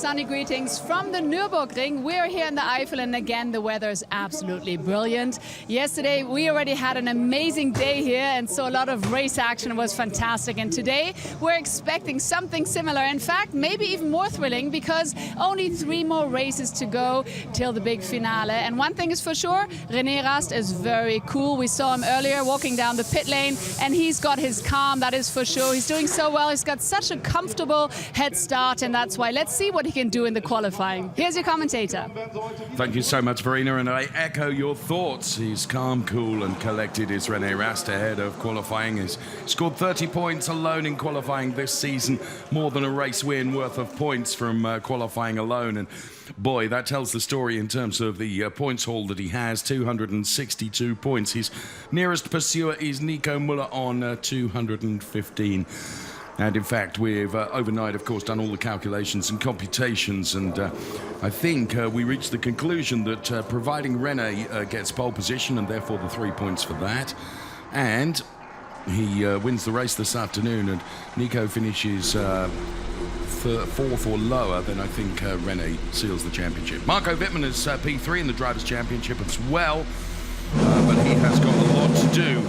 sunny greetings from the Nürburgring. We're here in the Eifel, and again, the weather is absolutely brilliant. Yesterday, we already had an amazing day here, and so a lot of race action was fantastic. And today, we're expecting something similar. In fact, maybe even more thrilling, because only 3 more races to go till the big finale. And one thing is for sure, René Rast is very cool. We saw him earlier walking down the pit lane, and he's got his calm, that is for sure. He's doing so well. He's got such a comfortable head start, and that's why. Let's see what he can do in the qualifying. Here's your commentator. Thank you so much, Verena, and I echo your thoughts. He's calm, cool, and collected is René Rast ahead of qualifying. He's scored 30 points alone in qualifying this season, more than a race win worth of points from qualifying alone. And boy, that tells the story in terms of the points haul that he has, 262 points. His nearest pursuer is Nico Müller on 215. And in fact, we've overnight, of course, done all the calculations and computations, and I think we reached the conclusion that providing René gets pole position, and therefore the 3 points for that, and he wins the race this afternoon, and Nico finishes fourth or lower, then I think René seals the championship. Marco Wittmann is P3 in the Drivers' Championship as well, but he has got a lot to do.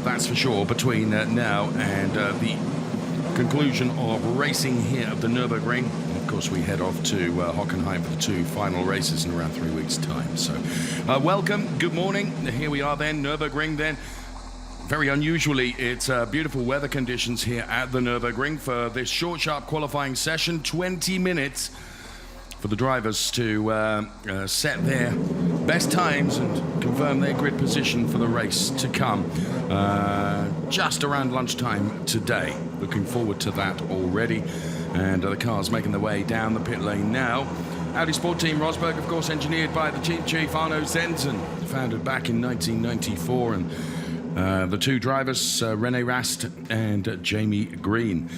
That's for sure, between now and the conclusion of racing here at the Nürburgring. And of course, we head off to Hockenheim for the 2 final races in around 3 weeks' time. So, welcome, good morning. Here we are then, Nürburgring then. Very unusually, it's beautiful weather conditions here at the Nürburgring for this short, sharp qualifying session. 20 minutes for the drivers to set their best times and confirm their grid position for the race to come. Just around lunchtime today. Looking forward to that already. And the cars making their way down the pit lane now. Audi Sport Team Rosberg, of course, engineered by the team chief Arno Zenzen, founded back in 1994. And the 2 drivers, René Rast and Jamie Green.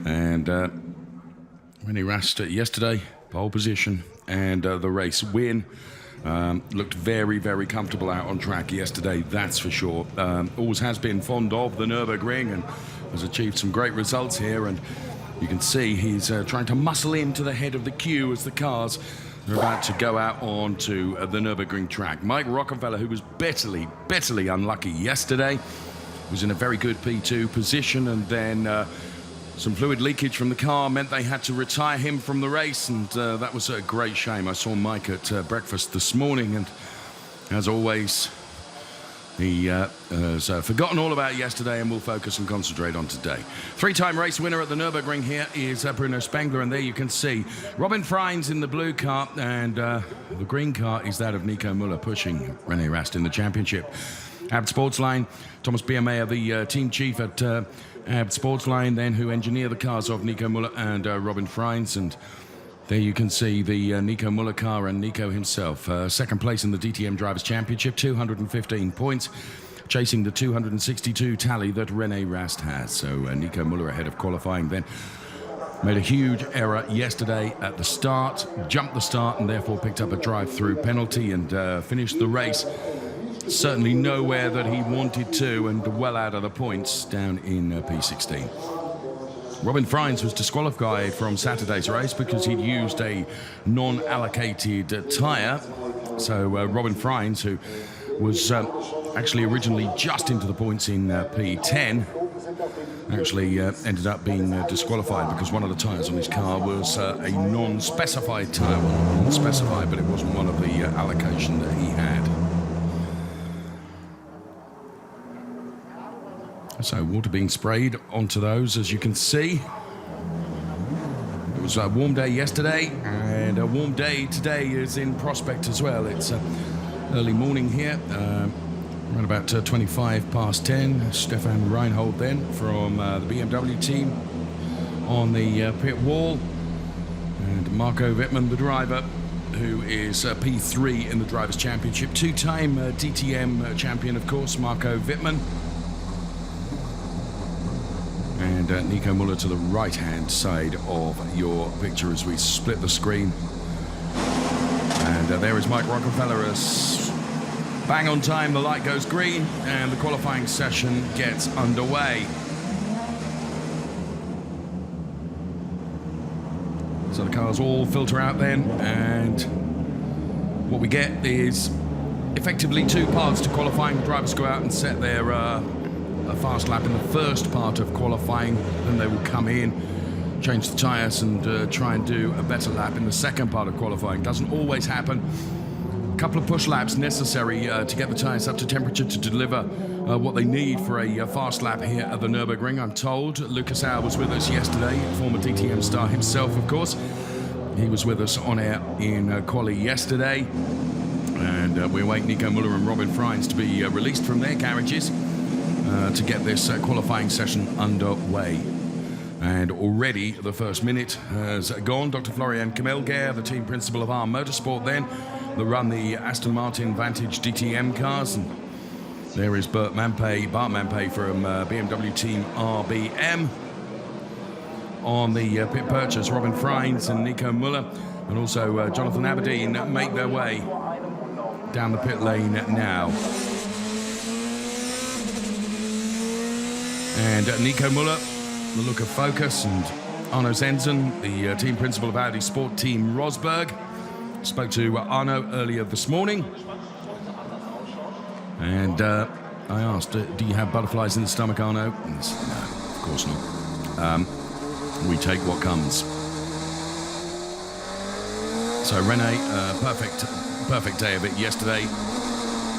And René Rast yesterday, pole position, and the race win. Looked very, very comfortable out on track yesterday, that's for sure. Always has been fond of the Nürburgring and has achieved some great results here. And you can see he's trying to muscle into the head of the queue as the cars are about to go out onto the Nürburgring track. Mike Rockefeller, who was bitterly unlucky yesterday, was in a very good P2 position, and then some fluid leakage from the car meant they had to retire him from the race, and that was a great shame. I saw Mike at breakfast this morning, and as always, he has forgotten all about yesterday and will focus and concentrate on today. 3-time race winner at the Nürburgring here is Bruno Spengler, and there you can see Robin Freins in the blue car, and the green car is that of Nico Müller pushing René Rast in the championship. Abt Sportsline, Thomas Biermeier, the team chief at Abt Sportsline, then, who engineer the cars of Nico Müller and Robin Freins, and there you can see the Nico Müller car and Nico himself. Second place in the DTM Drivers' Championship, 215 points, chasing the 262 tally that René Rast has. So Nico Müller ahead of qualifying then. Made a huge error yesterday at the start, jumped the start, and therefore picked up a drive-through penalty and finished the race certainly nowhere that he wanted to, and well out of the points down in P16. Robin Freins was disqualified from Saturday's race because he'd used a non-allocated tyre. So Robin Freins, who was actually originally just into the points in P10, actually ended up being disqualified because one of the tyres on his car was a non-specified tyre. Well, non-specified, but it wasn't one of the allocation that he had. So water being sprayed onto those, as you can see. It was a warm day yesterday, and a warm day today is in prospect as well. It's early morning here, around about 25 past 10. Stefan Reinhold then from the BMW team on the pit wall. And Marco Wittmann, the driver, who is P3 in the Drivers' Championship. 2-time DTM champion, of course, Marco Wittmann. And Nico Müller to the right-hand side of your picture as we split the screen. And there is Mike Rockefeller as bang on time, the light goes green, and the qualifying session gets underway. So the cars all filter out then, and what we get is effectively two parts to qualifying. Drivers go out and set their a fast lap in the first part of qualifying, then they will come in, change the tyres and try and do a better lap in the second part of qualifying. Doesn't always happen. A couple of push laps necessary to get the tyres up to temperature to deliver what they need for a fast lap here at the Nürburgring, I'm told. Lucas Auer was with us yesterday, former DTM star himself, of course. He was with us on air in quali yesterday. And we await Nico Müller and Robin Freins to be released from their garages to get this qualifying session underway. And already the first minute has gone. Dr. Florian Kamelger, the team principal of R Motorsport then, that run the Aston Martin Vantage DTM cars. And there is Bart Mampay from BMW team RBM. On the pit purchase, Robin Freins and Nico Müller, and also Jonathan Aberdeen make their way down the pit lane now. And Nico Müller, the look of focus, and Arno Zenzen, the team principal of Audi Sport Team Rosberg. Spoke to Arno earlier this morning. And I asked, do you have butterflies in the stomach, Arno? And he said, no, of course not. We take what comes. So Rene, perfect day of it yesterday.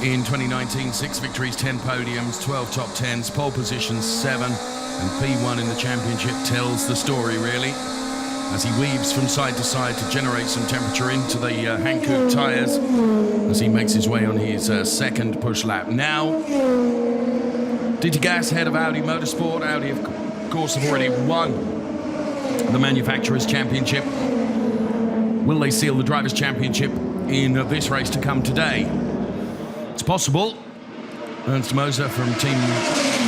In 2019, 6 victories, 10 podiums, 12 top 10s, pole positions 7, and P1 in the championship tells the story really, as he weaves from side to side to generate some temperature into the Hankook tyres as he makes his way on his second push lap now. DT Gas, head of Audi Motorsport. Audi, of course, have already won the Manufacturers' Championship. Will they seal the Drivers' Championship in this race to come today? It's possible. Ernst Moser from Team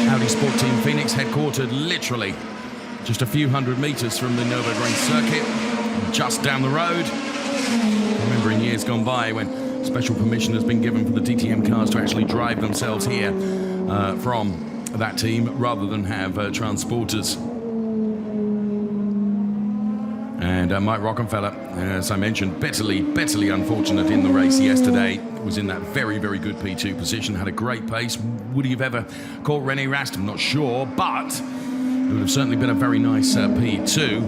Audi Sport Team Phoenix, headquartered literally just a few hundred meters from the Nürburgring circuit, just down the road. I remember in years gone by when special permission has been given for the DTM cars to actually drive themselves here from that team rather than have transporters. And Mike Rockenfeller, as I mentioned, bitterly unfortunate in the race yesterday. Was in that very, very good P2 position, had a great pace. Would he have ever caught René Rast? I'm not sure, but it would have certainly been a very nice P2.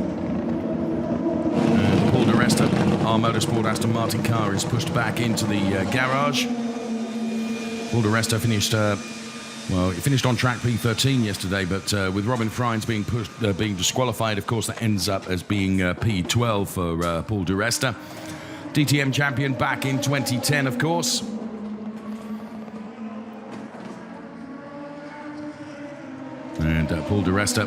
And Paul Di Resta, our Motorsport Aston Martin car, is pushed back into the garage. Paul Di Resta finished... Well, he finished on track P13 yesterday, but with Robin Freins being disqualified, of course, that ends up as being P12 for Paul Di Resta. DTM champion back in 2010, of course. And Paul Di Resta,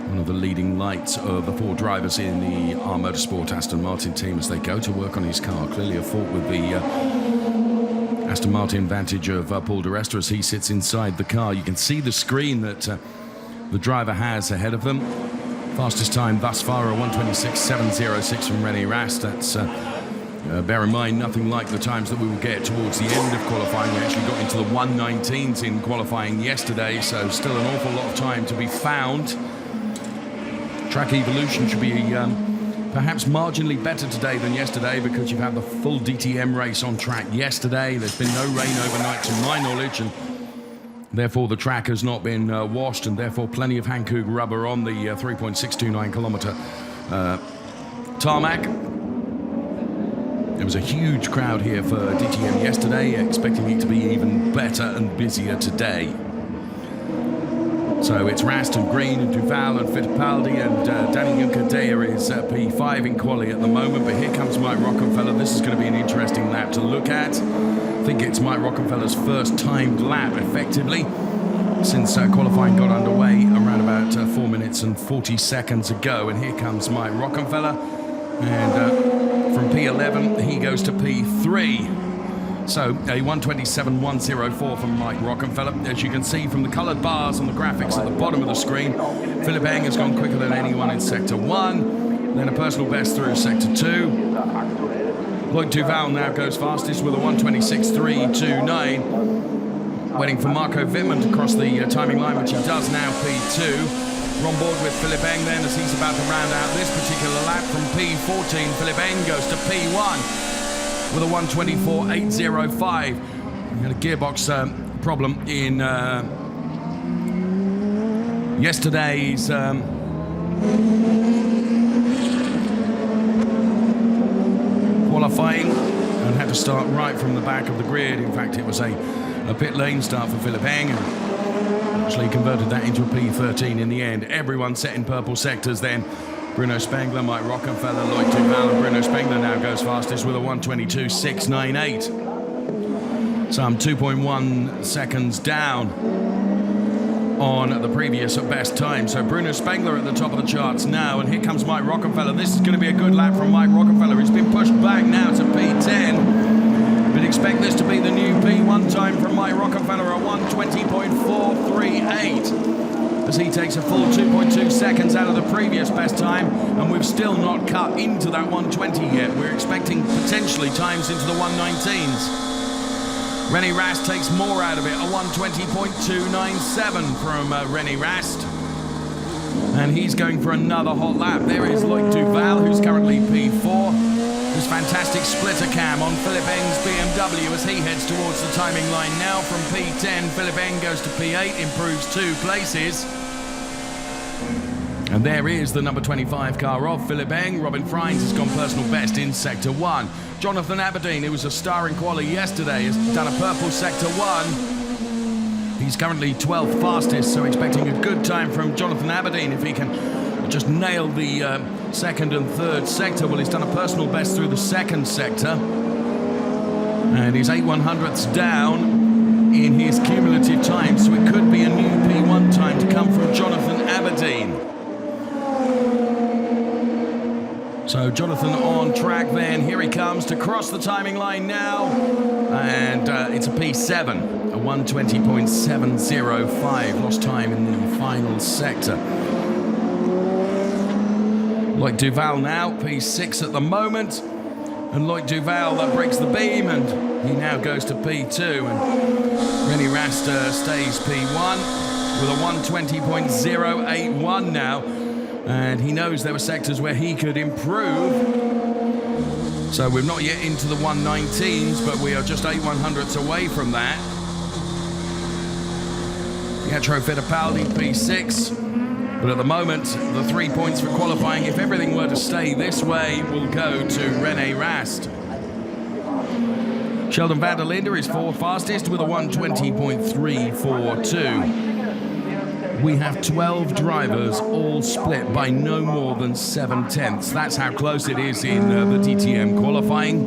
one of the leading lights of the 4 drivers in the R Motorsport Aston Martin team as they go to work on his car. Clearly a fault with the Aston Martin Vantage of Paul Di Resta as he sits inside the car. You can see the screen that the driver has ahead of them. Fastest time thus far, a 1:26.706 from René Rast. That's, bear in mind, nothing like the times that we will get towards the end of qualifying. We actually got into the 1:19s in qualifying yesterday, so still an awful lot of time to be found. Track evolution should be perhaps marginally better today than yesterday because you've had the full DTM race on track yesterday. There's been no rain overnight to my knowledge, and therefore the track has not been washed, and therefore plenty of Hankook rubber on the 3.629 kilometre tarmac. There was a huge crowd here for DTM yesterday, expecting it to be even better and busier today. So it's Rast and Green and Duval and Fittipaldi, and Danny Juncadella is P5 in quali at the moment, but here comes Mike Rockenfeller. This is going to be an interesting lap to look at. I think it's Mike Rockenfeller's first timed lap, effectively, since qualifying got underway around about 4 minutes and 40 seconds ago. And here comes Mike Rockenfeller, and from P11 he goes to P3. So a 1:27.104 from Mike Rockenfeller. As you can see from the coloured bars on the graphics at the bottom of the screen, Philipp Eng has gone quicker than anyone in Sector 1, then a personal best through Sector 2. Lloyd Duval now goes fastest with a 1:26.329. Waiting for Marco Wittmann to cross the timing line, which he does now, P2. We're on board with Philipp Eng then as he's about to round out this particular lap from P14. Philipp Eng goes to P1 with a 1:24.805. We had a gearbox problem in yesterday's qualifying and had to start right from the back of the grid. In fact, it was a pit lane start for Philipp Eng and actually converted that into a P13 in the end. Everyone set in purple sectors then. Bruno Spengler, Mike Rockenfeller, Loic Duval, and Bruno Spengler now goes fastest with a 1:22.698. Some 2.1 seconds down on the previous best time. So Bruno Spengler at the top of the charts now, and here comes Mike Rockenfeller. This is going to be a good lap from Mike Rockenfeller. He's been pushed back now to P10. We'd expect this to be the new P1 time from Mike Rockenfeller at 1:20.438 as he takes a full 2.2 seconds out of the previous best time, and we've still not cut into that 1:20 yet. We're expecting potentially times into the 1:19s. René Rast takes more out of it, a 1:20.297 from René Rast. And he's going for another hot lap. There is Loic Duval, who's currently P4. This fantastic splitter cam on Philipp Eng's BMW as he heads towards the timing line now from P10. Philipp Eng goes to P8, improves 2 places. And there is the number 25 car of Philipp Eng. Robin Freins has gone personal best in Sector 1. Jonathan Aberdeen, who was a star in quali yesterday, has done a purple Sector 1. He's currently 12th fastest, so expecting a good time from Jonathan Aberdeen if he can just nail the second and third sector. Well, he's done a personal best through the second sector. And he's 8/100ths down in his cumulative time, so it could be a new P1 time to come from Jonathan Aberdeen. So Jonathan on track then. Here he comes to cross the timing line now. And it's a P7, a 1:20.705. Lost time in the final sector. Loic Duval now, P6 at the moment. And Loic Duval breaks the beam and he now goes to P2. And René Rast stays P1 with a 1:20.081 now. And he knows there were sectors where he could improve. So we're not yet into the 1:19s, but we are just 8/100ths away from that. Pietro Fittipaldi, P6. But at the moment, the 3 points for qualifying, if everything were to stay this way, will go to René Rast. Sheldon van der Linde is 4th fastest with a 1:20.342. We have 12 drivers, all split by no more than 7/10. That's how close it is in the DTM qualifying.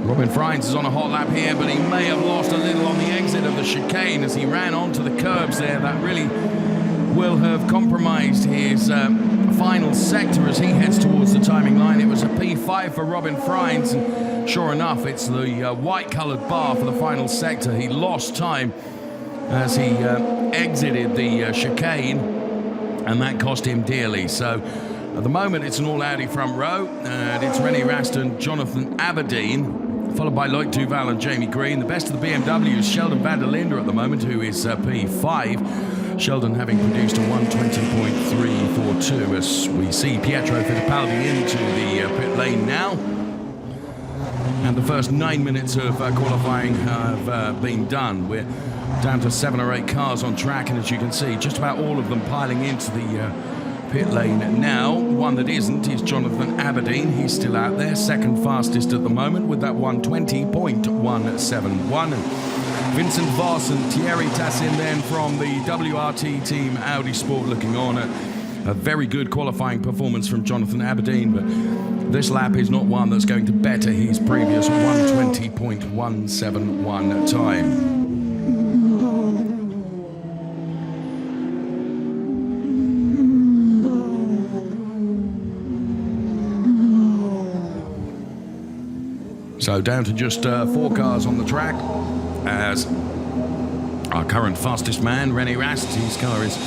Robin Freins is on a hot lap here, but he may have lost a little on the exit of the chicane as he ran onto the curbs there. That really will have compromised his final sector as he heads towards the timing line. It was a P5 for Robin Freins, and sure enough, it's the white-coloured bar for the final sector. He lost time as he exited the chicane, and that cost him dearly. So at the moment, it's an all-Audi front row, and it's René Rast and Jonathan Aberdeen, followed by Loic Duval and Jamie Green. The best of the BMW is Sheldon van der Linde at the moment, who is P5. Sheldon having produced a 1:20.342 as we see Pietro Fittipaldi into the pit lane now. And the first 9 minutes of qualifying have been done. We're down to 7 or 8 cars on track, and as you can see, just about all of them piling into the pit lane now. One that isn't is Jonathan Aberdeen. He's still out there, 2nd fastest at the moment with that 1:20.171. Vincent Voss and Thierry Tassin then from the WRT team Audi Sport looking on at a very good qualifying performance from Jonathan Aberdeen, but this lap is not one that's going to better his previous 1:20.171 time. So down to just 4 cars on the track as our current fastest man, René Rast, his car is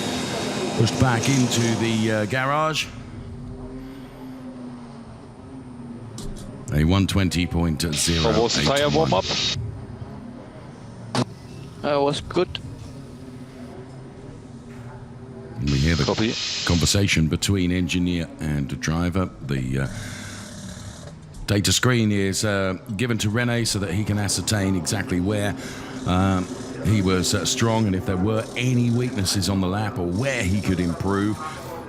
pushed back into the garage. A 1:20.081. How was the tire warm-up? Was good. Copy. Conversation between engineer and driver. The data screen is given to Rene so that he can ascertain exactly where he was strong and if there were any weaknesses on the lap or where he could improve.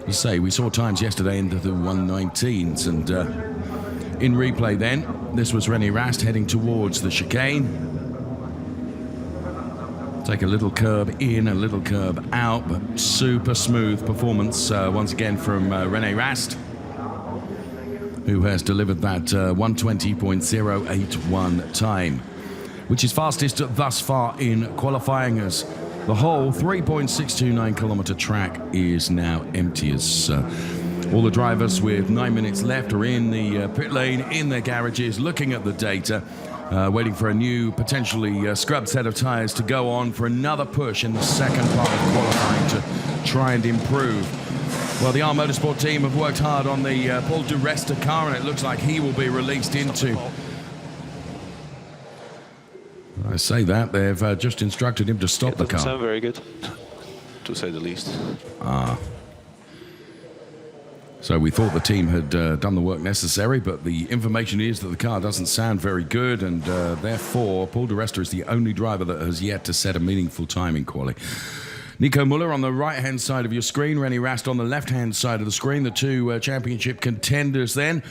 You say we saw times yesterday into the 119s, and in replay then, this was René Rast heading towards the chicane. Take a little curb in, a little curb out, but super smooth performance once again from René Rast, who has delivered that 120.081 time, which is fastest thus far in qualifying, as the whole 3.629 kilometer track is now empty, as all the drivers with 9 minutes left are in the pit lane, in their garages, looking at the data, waiting for a new, potentially scrubbed set of tyres to go on for another push in the second part of qualifying to try and improve. Well, the R Motorsport team have worked hard on the Paul di Resta car, and it looks like he will be released into... I say that, they've just instructed him to stop the car. Sound very good, to say the least. So we thought the team had done the work necessary, but the information is that the car doesn't sound very good, and therefore Paul di Resta is the only driver that has yet to set a meaningful time in quali. Nico Müller on the right-hand side of your screen, René Rast on the left-hand side of the screen, the two championship contenders then.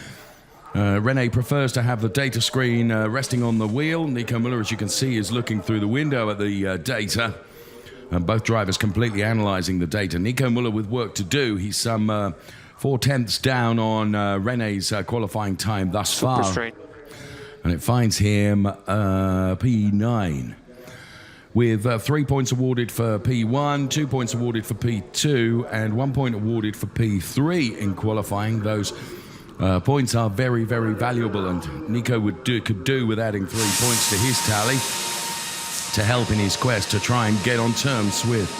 René prefers to have the data screen resting on the wheel. Nico Müller, as you can see, is looking through the window at the data. And both drivers completely analysing the data. Nico Müller with work to do. He's some 4/10ths down on René's qualifying time thus far. And it finds him P9. With 3 points awarded for P1, 2 points awarded for P2, and 1 point awarded for P3 in qualifying. Those points are very, very valuable, and Nico could do with adding 3 points to his tally to help in his quest to try and get on terms with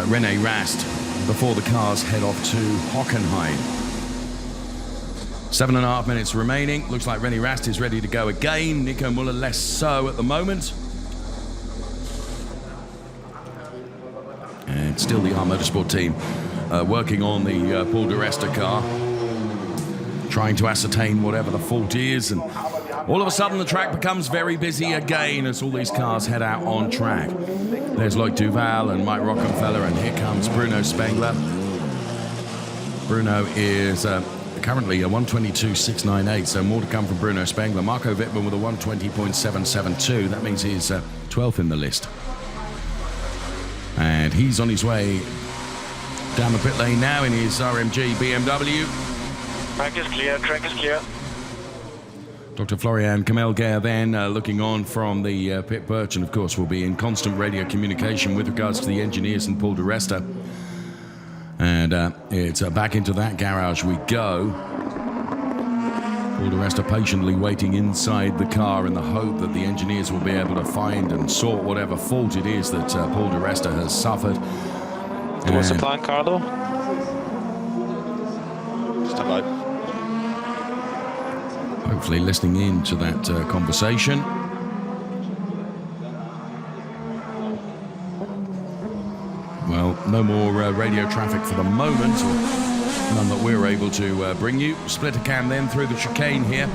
René Rast before the cars head off to Hockenheim. 7.5 minutes remaining. Looks like René Rast is ready to go again. Nico Müller less so at the moment. And still the R Motorsport team working on the Paul di Resta car, trying to ascertain whatever the fault is, and all of a sudden the track becomes very busy again as all these cars head out on track. There's Loic Duval and Mike Rockenfeller, and here comes Bruno Spengler. Bruno is currently a 122.698, so more to come from Bruno Spengler. Marco Wittmann with a 120.772. That means he's 12th in the list. And he's on his way down the pit lane now in his RMG BMW. Track is clear, track is clear. Dr. Florian Kamelgare then looking on from the pit perch, and of course will be in constant radio communication with regards to the engineers and Paul di Resta. And it's back into that garage we go. Paul di Resta patiently waiting inside the car in the hope that the engineers will be able to find and sort whatever fault it is that Paul di Resta has suffered. What's the plan, Carlo? Stand by. Hopefully listening in to that conversation. Well, no more radio traffic for the moment, or none that we're able to bring you. Splitter cam then through the chicane here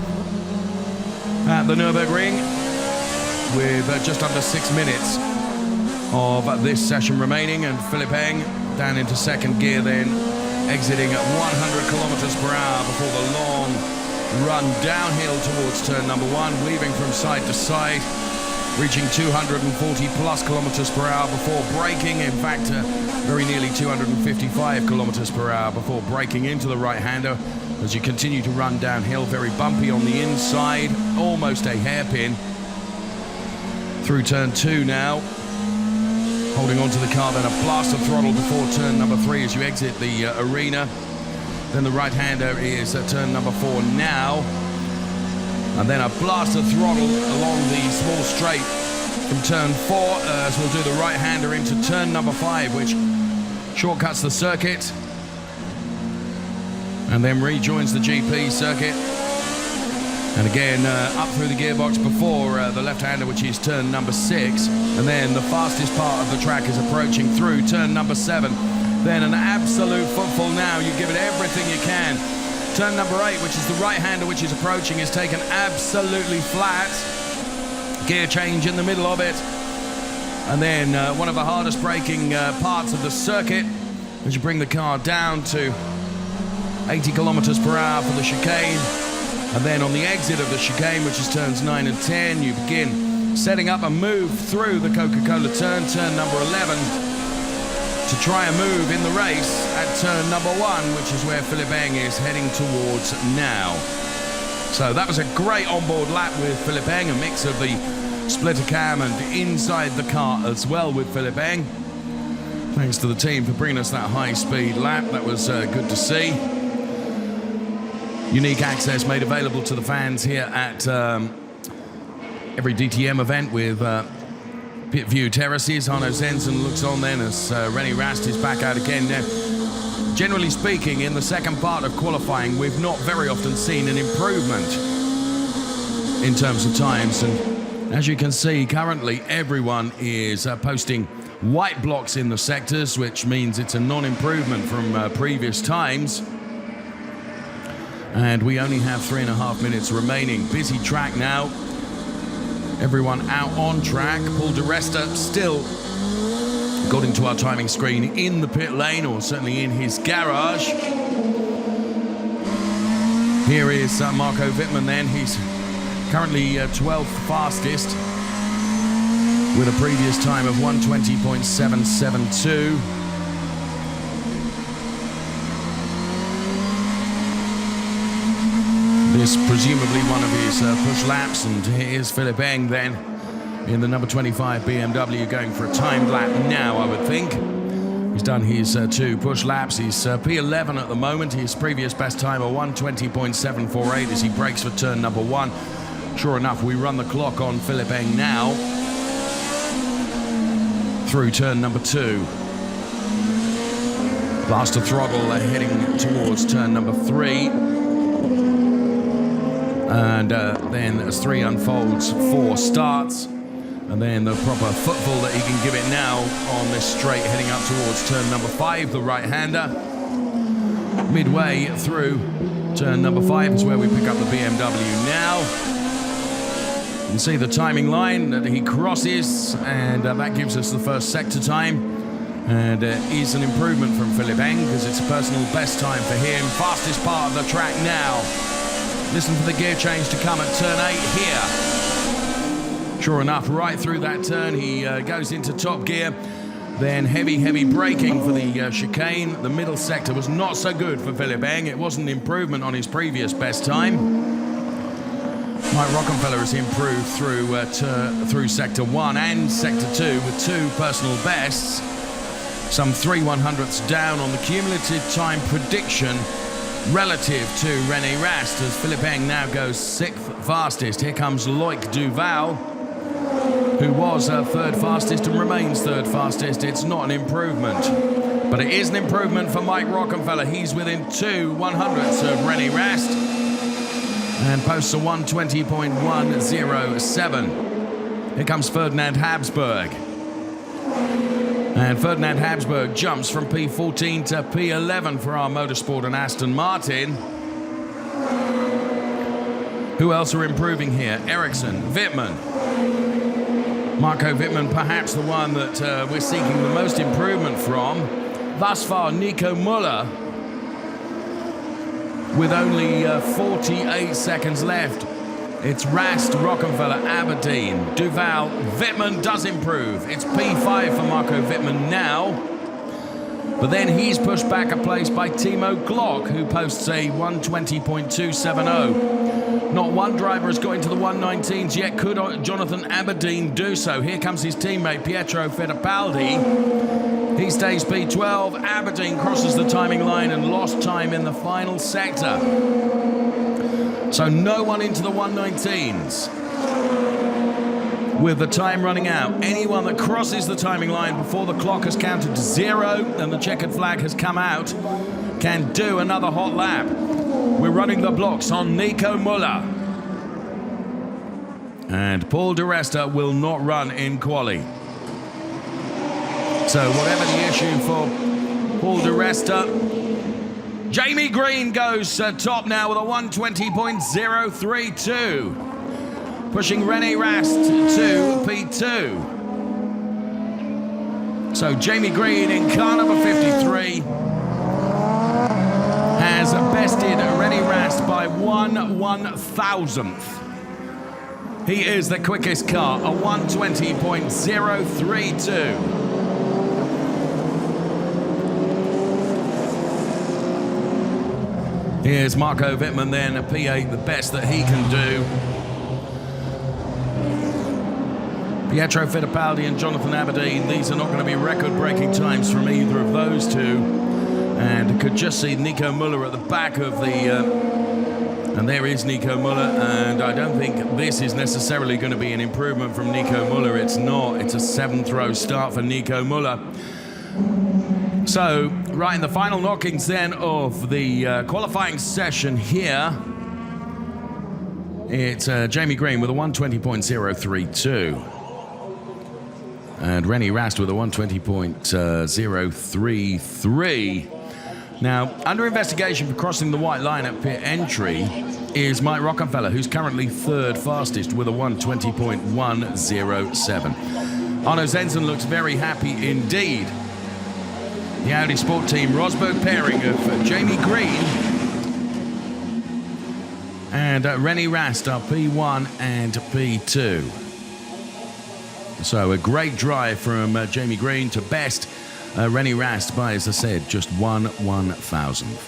at the Nürburgring, with just under 6 minutes of this session remaining, and Philipp Eng down into second gear then, exiting at 100 kilometers per hour before the long run downhill towards turn number 1, weaving from side to side, reaching 240 plus kilometers per hour before braking. In fact, very nearly 255 kilometers per hour before braking into the right-hander as you continue to run downhill. Very bumpy on the inside, almost a hairpin. Through turn 2 now, holding onto the car, then a blast of throttle before turn number 3 as you exit the arena. Then the right-hander is at turn number 4 now. And then a blast of throttle along the small straight from turn 4 as we'll do the right-hander into turn number 5, which shortcuts the circuit and then rejoins the GP circuit. And again, up through the gearbox before the left-hander, which is turn number 6. And then the fastest part of the track is approaching through turn number 7. then an absolute footfall now. You give it everything you can. Turn number 8, which is the right-hander which is approaching, is taken absolutely flat. Gear change in the middle of it. And then one of the hardest braking parts of the circuit as you bring the car down to 80 kilometers per hour for the chicane. And then on the exit of the chicane, which is turns 9 and 10, you begin setting up a move through the Coca-Cola turn number 11, to try and move in the race at turn number 1, which is where Philipp Eng is heading towards now. So that was a great onboard lap with Philipp Eng, a mix of the splitter cam and inside the car as well with Philipp Eng. Thanks to the team for bringing us that high-speed lap. That was good to see. Unique access made available to the fans here at every DTM event with pit view terraces. Arno Zensen looks on then as René Rast is back out again. Now, generally speaking, in the second part of qualifying, we've not very often seen an improvement in terms of times. And as you can see, currently everyone is posting white blocks in the sectors, which means it's a non-improvement from previous times. And we only have 3.5 minutes remaining. Busy track now. Everyone out on track. Paul di Resta still, according to our timing screen, in the pit lane, or certainly in his garage. Here is Marco Wittmann then. He's currently 12th fastest with a previous time of 1:20.772. This presumably one of his push laps, and here's Philipp Eng then in the number 25 BMW going for a timed lap now, I would think. He's done his 2 push laps. He's P11 at the moment. His previous best time of 1:20.748 as he brakes for turn number 1. Sure enough, we run the clock on Philipp Eng now through turn number 2. Blaster throttle heading towards turn number 3. And then as 3 unfolds, 4 starts. And then the proper footfall that he can give it now on this straight heading up towards turn number 5, the right-hander. Midway through turn number 5 is where we pick up the BMW now. You can see the timing line that he crosses, and that gives us the first sector time. And is an improvement from Philipp Eng because it's a personal best time for him. Fastest part of the track now. Listen for the gear change to come at turn 8 here. Sure enough, right through that turn, he goes into top gear. Then heavy braking for the chicane. The middle sector was not so good for Philipp Eng. It wasn't an improvement on his previous best time. Mike Rockenfeller has improved through sector 1 and sector 2 with 2 personal bests. Some 3/100ths down on the cumulative time prediction relative to René Rast, as Philipp Eng now goes 6th fastest. Here comes Loic Duval, who was 3rd fastest and remains 3rd fastest. It's not an improvement, but it is an improvement for Mike Rockenfeller. He's within 2/100ths of René Rast and posts a 1:20.107. Here comes Ferdinand Habsburg. And Ferdinand Habsburg jumps from P14 to P11 for our Motorsport and Aston Martin. Who else are improving here? Ericsson, Wittmann. Marco Wittmann, perhaps the one that we're seeking the most improvement from. Thus far, Nico Müller, with only 48 seconds left. It's Rast, Rockenfeller, Aberdeen, Duval. Wittmann does improve. It's P5 for Marco Wittmann now. But then he's pushed back a place by Timo Glock, who posts a 1:20.270. Not one driver has got into the 1:19s yet. Could Jonathan Aberdeen do so? Here comes his teammate Pietro Fittipaldi. He stays P12. Aberdeen crosses the timing line and lost time in the final sector. So no one into the 1:19s. With the time running out, anyone that crosses the timing line before the clock has counted to 0 and the checkered flag has come out can do another hot lap. We're running the blocks on Nico Müller. And Paul di Resta will not run in quali. So whatever the issue for Paul di Resta. Jamie Green goes top now with a 1:20.032, pushing René Rast to P2. So Jamie Green in car number 53 has bested René Rast by 1/1000th. He is the quickest car, a 1:20.032. Here's Marco Wittmann then, a P8, the best that he can do. Pietro Fittipaldi and Jonathan Aberdeen, these are not going to be record-breaking times from either of those two. And could just see Nico Müller at the back of the... and there is Nico Müller, and I don't think this is necessarily going to be an improvement from Nico Müller. It's not. It's a 7th-row start for Nico Müller. So, right in the final knockings then of the qualifying session here, it's Jamie Green with a 1:20.032. And René Rast with a 1:20.033. Now, under investigation for crossing the white line at pit entry is Mike Rockenfeller, who's currently 3rd fastest with a 1:20.107. Arno Zensen looks very happy indeed. The Audi Sport Team Rosberg pairing of Jamie Green and René Rast are P1 and P2. So a great drive from Jamie Green to best René Rast by, as I said, just 1/1000th.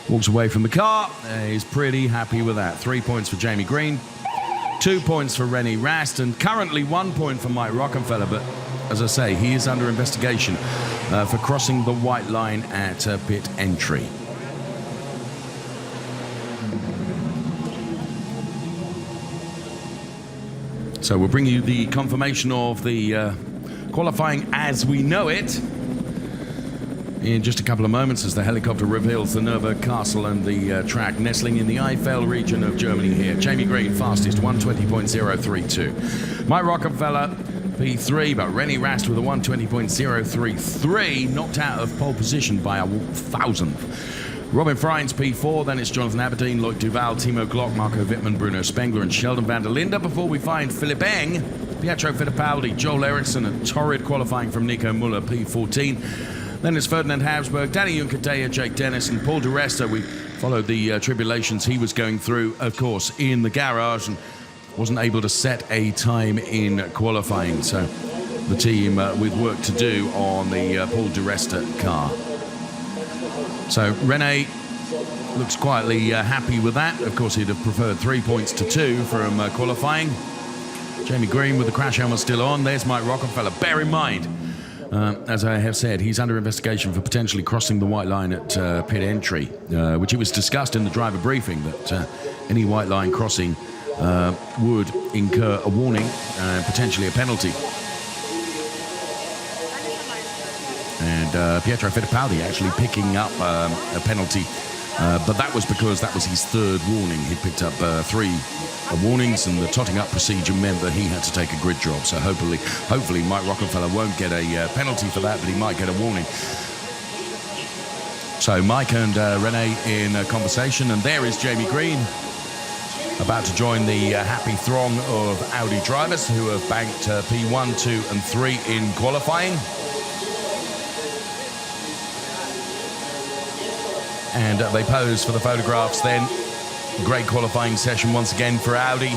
Walks away from the car. He's pretty happy with that. 3 points for Jamie Green, 2 points for René Rast, and currently 1 point for Mike Rockenfeller. But as I say, he is under investigation for crossing the white line at pit entry. So we'll bring you the confirmation of the qualifying as we know it in just a couple of moments as the helicopter reveals the Nürburgring Castle and the track nestling in the Eifel region of Germany here. Jamie Green fastest, 1:20.032. Mike Rockenfeller P3, but René Rast with a 1:20.033, knocked out of pole position by a 1,000th. Robin Freins P4, then it's Jonathan Aberdeen, Loic Duval, Timo Glock, Marco Wittmann, Bruno Spengler and Sheldon van der Linde before we find Philipp Eng, Pietro Fittipaldi, Joel Eriksson, and torrid qualifying from Nico Müller P14. Then it's Ferdinand Habsburg, Danny Junkadea, Jake Dennis and Paul di Resta. We followed the tribulations he was going through, of course, in the garage and wasn't able to set a time in qualifying. So the team with work to do on the Paul di Resta car. So René looks quietly happy with that. Of course, he'd have preferred 3 points to 2 from qualifying. Jamie Green with the crash helmet still on. There's Mike Rockenfeller. Bear in mind, as I have said, he's under investigation for potentially crossing the white line at pit entry, which it was discussed in the driver briefing that any white line crossing would incur a warning and potentially a penalty. And Pietro Fittipaldi actually picking up a penalty, but that was because that was his 3rd warning. He picked up 3 warnings, and the totting up procedure meant that he had to take a grid drop. So hopefully Mike Rockenfeller won't get a penalty for that, but he might get a warning. So Mike and René in a conversation, and there is Jamie Green about to join the happy throng of Audi drivers who have banked P1, 2 and 3 in qualifying. And they pose for the photographs then. Great qualifying session once again for Audi.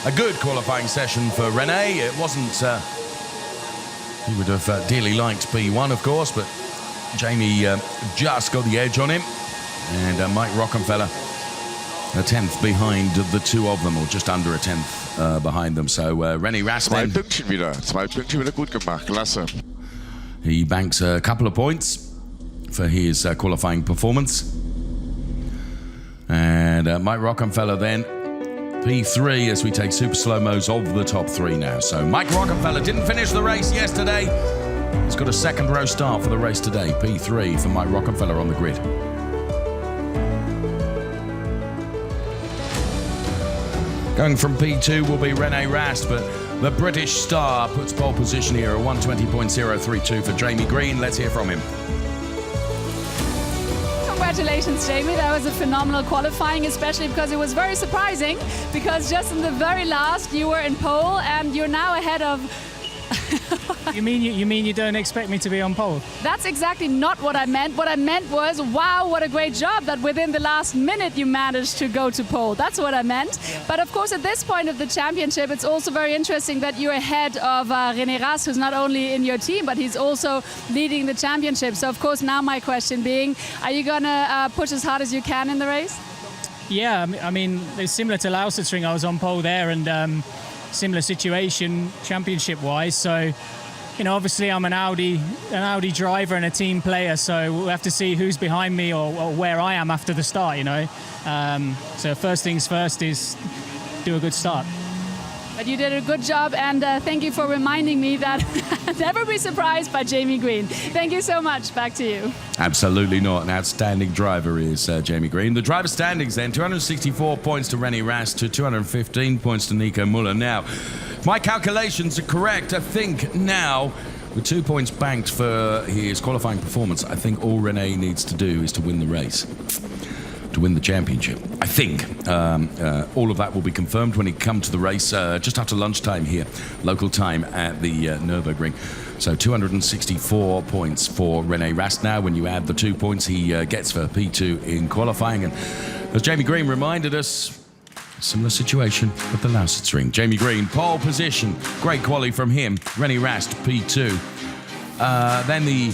A good qualifying session for René. It wasn't... he would have dearly liked P1, of course, but Jamie just got the edge on him. And Mike Rockenfeller, a 10th behind the two of them, or just under a 10th behind them. So René Rast then... 2 Pünktchen wieder. 2 Pünktchen wieder gut gemacht. Klasse. He banks a couple of points for his qualifying performance. And Mike Rockenfeller then P3 as we take super slow-mos of the top 3 now. So Mike Rockenfeller didn't finish the race yesterday. He's got a 2nd row start for the race today. P3 for Mike Rockenfeller on the grid. Going from P2 will be René Rast, but The British star puts pole position here at 120.032 for Jamie Green. Let's hear from him. Congratulations, Jamie. That was a phenomenal qualifying, especially because it was very surprising, because just in the very last you were in pole and you're now ahead of... You mean you don't expect me to be on pole? That's exactly not what I meant. What I meant was, wow, what a great job that within the last minute you managed to go to pole. That's what I meant. Yeah. But of course, at this point of the championship, it's also very interesting that you're ahead of René Rast, who's not only in your team, but he's also leading the championship. So of course, now my question being, are you going to push as hard as you can in the race? Yeah, I mean, it's similar to Lausitzring. I was on pole there, and similar situation championship-wise. So, you know, obviously I'm an Audi driver and a team player, so we'll have to see who's behind me or where I am after the start, you know. So first things first is do a good start. But you did a good job, and thank you for reminding me that never be surprised by Jamie Green. Thank you so much. Back to you. Absolutely not. An outstanding driver is Jamie Green. The driver standings then, 264 points to René Rast, to 215 points to Nico Müller. Now, if my calculations are correct, I think now, with 2 points banked for his qualifying performance, I think all René needs to do is to win the race, to win the championship. I think all of that will be confirmed when he comes to the race just after lunchtime here, local time at the Nürburgring. So 264 points for René Rast now. When you add the 2 points he gets for P2 in qualifying, and as Jamie Green reminded us, similar situation with the Lausitzring. Jamie Green, pole position, great quali from him. René Rast, P2. Then the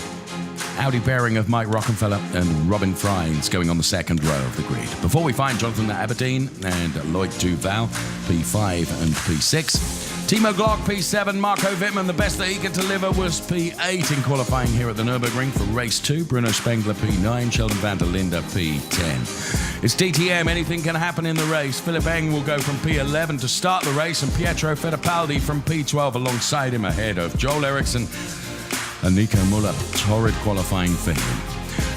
Audi pairing of Mike Rockenfeller and Robin Freins going on the second row of the grid. Before we find Jonathan Aberdeen and Lloyd Duval, P5 and P6. Timo Glock, P7. Marco Wittmann, the best that he could deliver was P8 in qualifying here at the Nürburgring for race 2. Bruno Spengler, P9. Sheldon van der Linde, P10. It's DTM. Anything can happen in the race. Philip Eng will go from P11 to start the race, and Pietro Fittipaldi from P12 alongside him ahead of Joel Eriksson and Nico Müller. Torrid qualifying for him.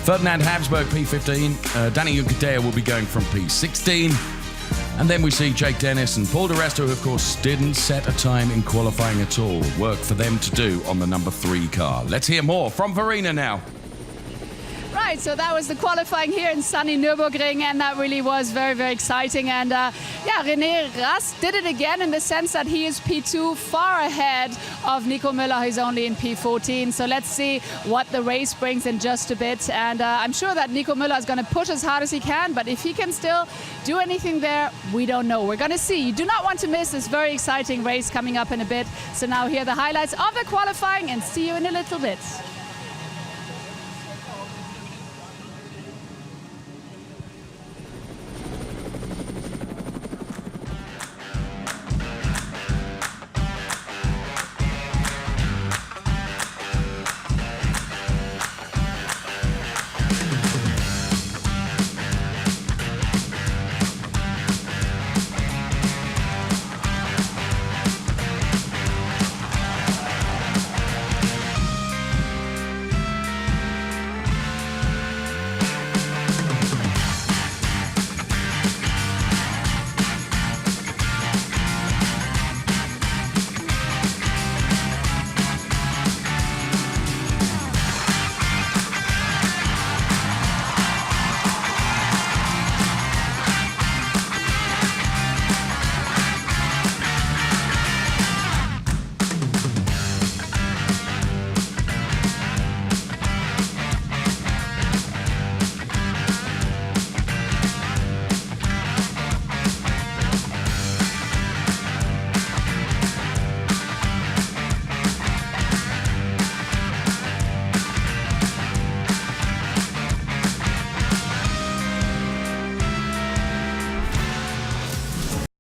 Ferdinand Habsburg, P15. Danny Juncadella will be going from P16. And then we see Jake Dennis and Paul di Resto, who of course didn't set a time in qualifying at all. Work for them to do on the number 3 car. Let's hear more from Verena now. Right, so that was the qualifying here in sunny Nürburgring, and that really was very, very exciting. And yeah, René Rast did it again in the sense that he is P2, far ahead of Nico Müller, who's only in P14. So let's see what the race brings in just a bit. And I'm sure that Nico Müller is going to push as hard as he can, but if he can still do anything there, we don't know. We're going to see. You do not want to miss this very exciting race coming up in a bit. So now here are the highlights of the qualifying, and see you in a little bit.